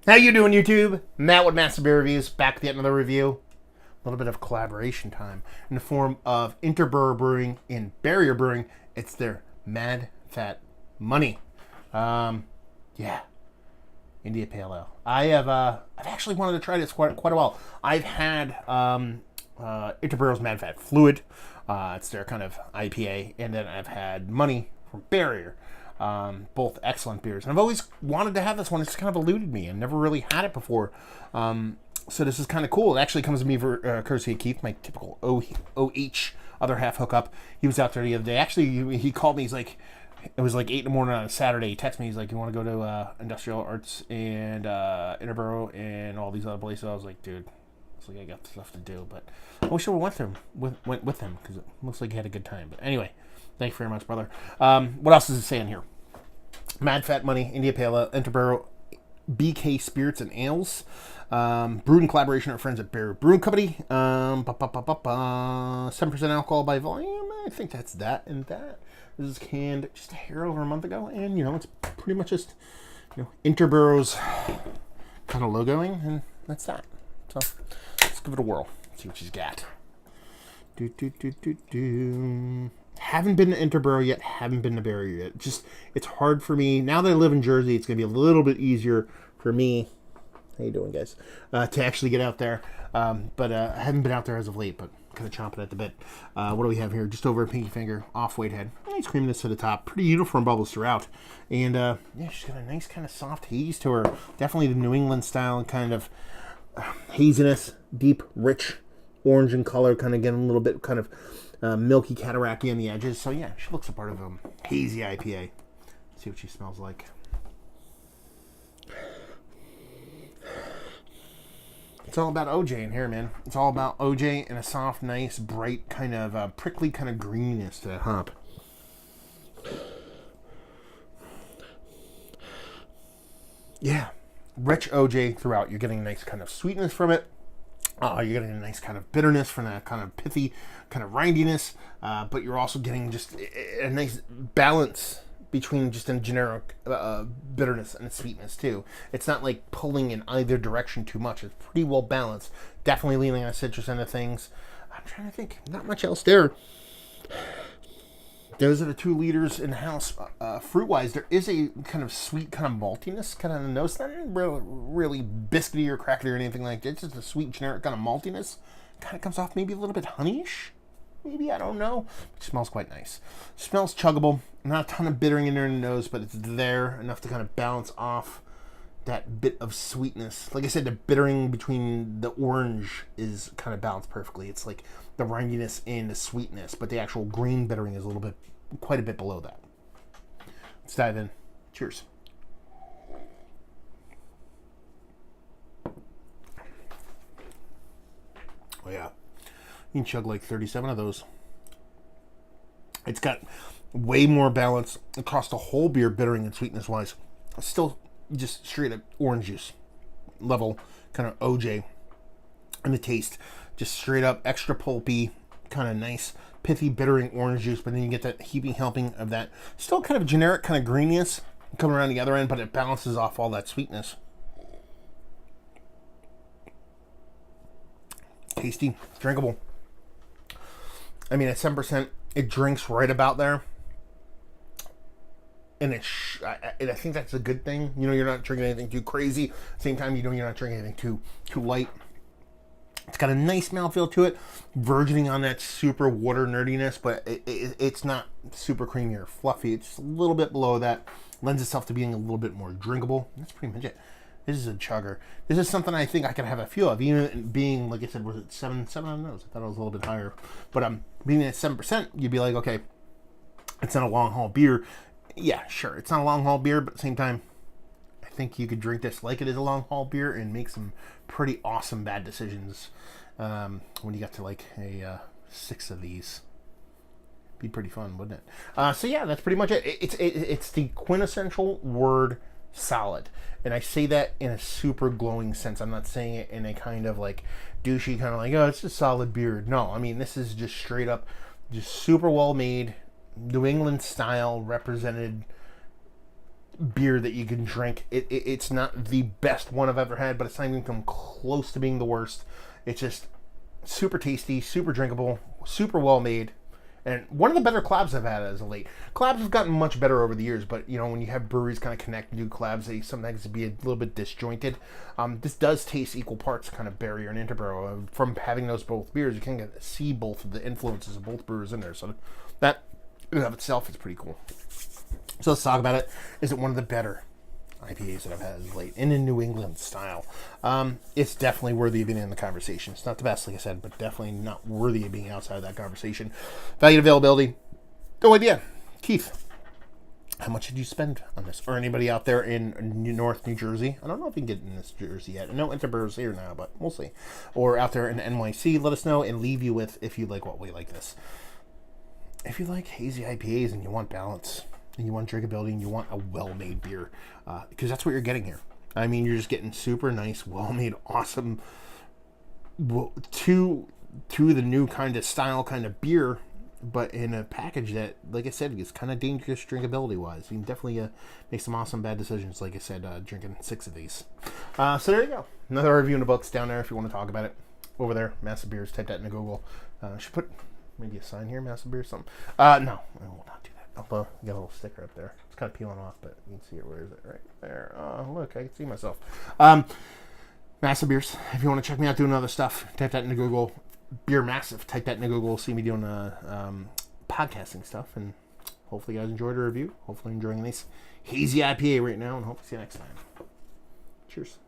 How you doing, YouTube? Matt with Massive Beer Reviews, back with yet another review. A little bit of collaboration time in the form of Interboro Brewing and Barrier Brewing. It's their Mad Fat Money. Yeah, India Pale Ale. I've actually wanted to try this quite a while. I've had Interboro's Mad Fat Fluid. It's their kind of IPA, and then I've had Money from Barrier. Both excellent beers, and I've always wanted to have this one. It's kind of eluded me and never really had it before, so this is kind of cool. It actually comes to me for courtesy of Keith, my typical OH other half hookup. He was out there the other day. Actually, he called me. He's like, it was like 8 in the morning on a Saturday. He texted me. He's like, you want to go to Industrial Arts and Interboro and all these other places? I was like, dude, it's like I got stuff to do, but I wish I went with him because it looks like he had a good time. But anyway, thank you very much, brother. What else is it saying here? Mad Fat Money, India Pale Ale, Interboro, BK Spirits and Ales. Brewed in collaboration with our friends at Barrier Brewing Company. 7% alcohol by volume. I think that's that and that. This is canned just a hair over a month ago, and it's pretty much just Interboro's kind of logoing, and that's that. So let's give it a whirl. See what she's got. Haven't been to Interboro yet. Haven't been to Barrier yet. It's hard for me now that I live in Jersey. It's gonna be a little bit easier for me. How you doing, guys? To actually get out there, but I haven't been out there as of late. But kind of chomping at the bit. What do we have here? Just over a pinky finger, off-white head. Nice creaminess to the top. Pretty uniform bubbles throughout, and yeah, she's got a nice kind of soft haze to her. Definitely the New England style kind of haziness, deep, rich orange in color, kind of getting a little bit kind of milky cataracty on the edges. So yeah, she looks a part of a hazy IPA. Let's see what she smells like. It's all about OJ in here, man. It's all about OJ and a soft, nice, bright, kind of prickly kind of greeniness to that hop. Yeah, rich OJ throughout. You're getting a nice kind of sweetness from it. You're getting a nice kind of bitterness from that kind of pithy, kind of rindiness, but you're also getting just a nice balance between just a generic bitterness and sweetness too. It's not like pulling in either direction too much. It's pretty well balanced. Definitely leaning on the citrus end of things. I'm trying to think. Not much else there. Those are the 2 leaders in the house. Fruit-wise, there is a kind of sweet kind of maltiness kind of nose. Not really biscuity or crackety or anything like that. It's just a sweet, generic kind of maltiness. Kind of comes off maybe a little bit honeyish. Maybe, I don't know. It smells quite nice. Smells chuggable. Not a ton of bittering in there in the nose, but it's there enough to kind of balance off that bit of sweetness. Like I said, the bittering between the orange is kind of balanced perfectly. It's like the rindiness and the sweetness, but the actual green bittering is quite a bit below that. Let's dive in. Cheers. Oh yeah. You can chug like 37 of those. It's got way more balance across the whole beer, bittering and sweetness wise. Still just straight up orange juice level, kind of OJ in the taste. Just straight up extra pulpy, kind of nice, pithy, bittering orange juice, but then you get that heaping helping of that still kind of generic kind of greenness coming around the other end, but it balances off all that sweetness. Tasty, drinkable. I mean, at 7%, it drinks right about there. And I think that's a good thing. You're not drinking anything too crazy. At the same time, you're not drinking anything too light. It's got a nice mouthfeel to it, verging on that super water nerdiness, but it's not super creamy or fluffy. It's a little bit below that. Lends itself to being a little bit more drinkable. That's pretty much it. This is a chugger. This is something I think I could have a few of, even being, like I said, was it 7 on those? I thought it was a little bit higher. But being at 7%, you'd be like, okay, it's not a long haul beer. Yeah, sure, it's not a long haul beer, but at the same time, I think you could drink this like it is a long haul beer and make some pretty awesome bad decisions when you got to like a 6 of these. Be pretty fun, wouldn't it? So yeah, that's pretty much it. It's the quintessential word solid, and I say that in a super glowing sense. I'm not saying it in a kind of like douchey kind of like, oh, it's a solid beer. No, I mean, this is just straight up just super well made New England style represented beer that you can drink. It's not the best one I've ever had, but it's not even come close to being the worst. It's just super tasty, super drinkable, super well made, and one of the better collabs I've had as of late. Collabs have gotten much better over the years, but when you have breweries kind of connect and do collabs, they sometimes be a little bit disjointed. This does taste equal parts kind of Barrier and Interboro. From having those both beers, you can see both of the influences of both brewers in there. So that in and of itself is pretty cool. So let's talk about it. Is it one of the better IPAs that I've had as of late in a New England style? It's definitely worthy of being in the conversation. It's not the best, like I said, but definitely not worthy of being outside of that conversation. Value and availability, no idea. Keith, how much did you spend on this? Or anybody out there in North New Jersey? I don't know if you can get in this Jersey yet. I know Interboro's here now, but we'll see. Or out there in NYC, let us know and leave you with if you like what we like this. If you like hazy IPAs and you want balance, and you want drinkability, and you want a well-made beer, because that's what you're getting here. I mean, you're just getting super nice, well-made, awesome, to the new kind of style, kind of beer, but in a package that, like I said, is kind of dangerous drinkability-wise. You can definitely make some awesome bad decisions, like I said, drinking 6 of these. So there you go. Another review in the books down there if you want to talk about it. Over there, Massive Beers, type that into Google. Should put maybe a sign here, Massive Beers, something. No, I will not do that. Although, got a little sticker up there. It's kind of peeling off, but you can see it. Where is it? Right there. Look, I can see myself. Massive Beers. If you want to check me out doing other stuff, type that into Google. Beer Massive. Type that into Google. See me doing podcasting stuff. And hopefully you guys enjoyed the review. Hopefully enjoying this hazy IPA right now. And hope to see you next time. Cheers.